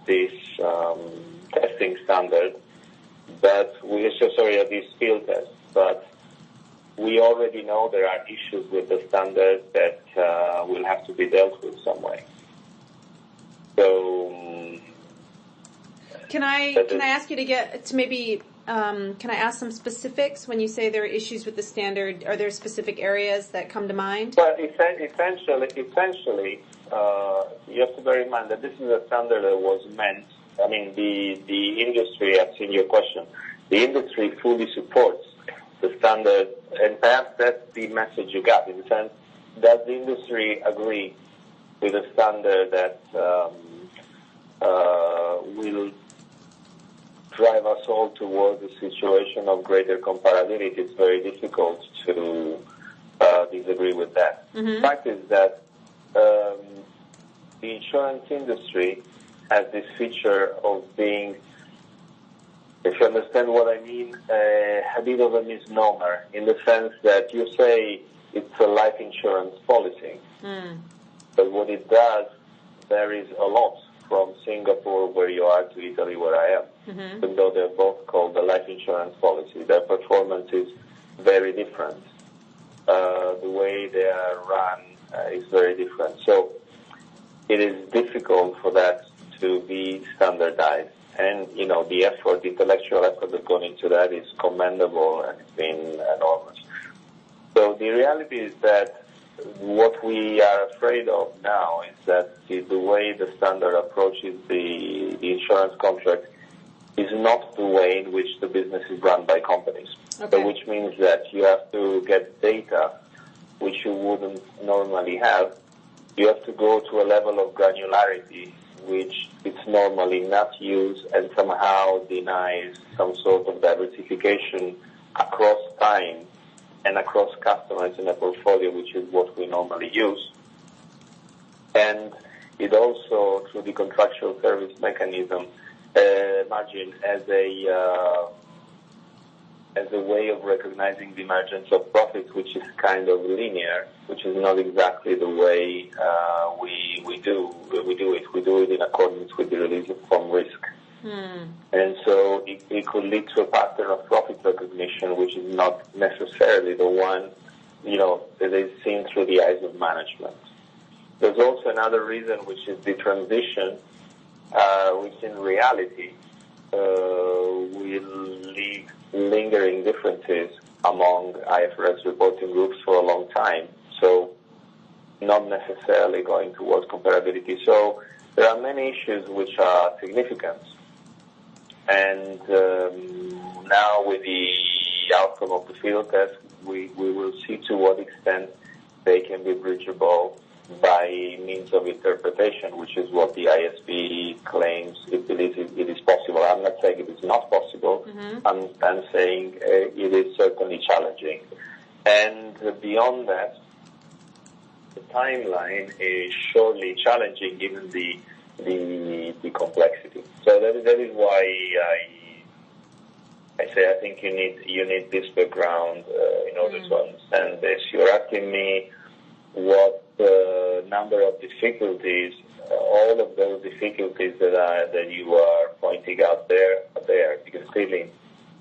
this testing standard, but this field test. But we already know there are issues with the standard that will have to be dealt with some way. So, can I ask you to get to maybe? Can I ask some specifics when you say there are issues with the standard? Are there specific areas that come to mind? Well, essentially, you have to bear in mind that this is a standard that was meant. I mean, the industry, I've seen your question. The industry fully supports the standard, and perhaps that's the message you got, in the sense that the industry agree with a standard that will drive us all towards a situation of greater comparability. It's very difficult to disagree with that. Mm-hmm. The fact is that the insurance industry has this feature of being, if you understand what I mean, a bit of a misnomer, in the sense that you say it's a life insurance policy. Mm. But what it does varies a lot from Singapore, where you are, to Italy, where I am. Mm-hmm. Even though they're both called the life insurance policy, their performance is very different. The way they are run is very different. So it is difficult for that to be standardized. And, the effort, the intellectual effort that's gone into that is commendable, and it's been enormous. So the reality is that what we are afraid of now is that the way the standard approaches the insurance contract is not the way in which the business is run by companies. Okay. So which means that you have to get data which you wouldn't normally have. You have to go to a level of granularity which it's normally not used, and somehow denies some sort of diversification across time and across customers in a portfolio, which is what we normally use. And it also, through the contractual service mechanism, margin as a way of recognizing the emergence of profits, which is kind of linear, which is not exactly the way we do it. We do it in accordance with the release from risk. Hmm. And so it could lead to a pattern of profit recognition, which is not necessarily the one, that is seen through the eyes of management. There's also another reason, which is the transition, which in reality will leave lingering differences among IFRS reporting groups for a long time. So not necessarily going towards comparability. So there are many issues which are significant. And now with the outcome of the field test, we will see to what extent they can be bridgeable by means of interpretation, which is what the ISB claims it believes it is possible. I'm not saying it is not possible. Mm-hmm. I'm saying it is certainly challenging. And beyond that, the timeline is surely challenging given the complexity. So that is why I say I think you need this background in order to understand this. You're asking me what the number of difficulties, all of those difficulties that you are pointing out there are there, because clearly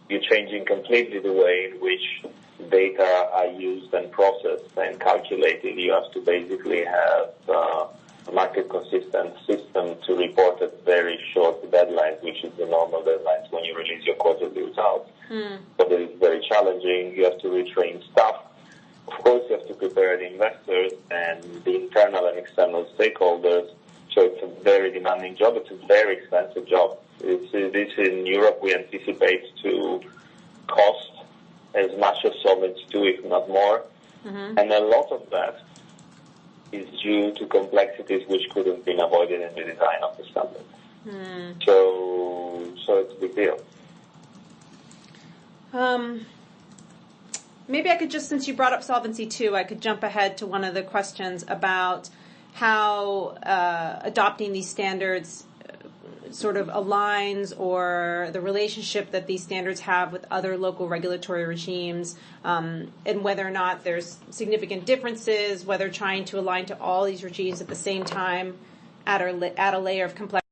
you're changing completely the way in which data are used and processed and calculated. You have to basically have a market consistent system to report at very short deadlines, which is the normal deadlines when you release your quarterly results. So that is very challenging. You have to retrain staff. Of course, you have to prepare the investors and the internal and external stakeholders. So it's a very demanding job. It's a very expensive job. This in Europe we anticipate to cost as much as Solvency II, if not more. Mm-hmm. And a lot of that is due to complexities which could have been avoided in the design of the standard. So it's a big deal. Maybe I could just, since you brought up Solvency II, I could jump ahead to one of the questions about how adopting these standards sort of aligns, or the relationship that these standards have with other local regulatory regimes, and whether or not there's significant differences, whether trying to align to all these regimes at the same time add a layer of complexity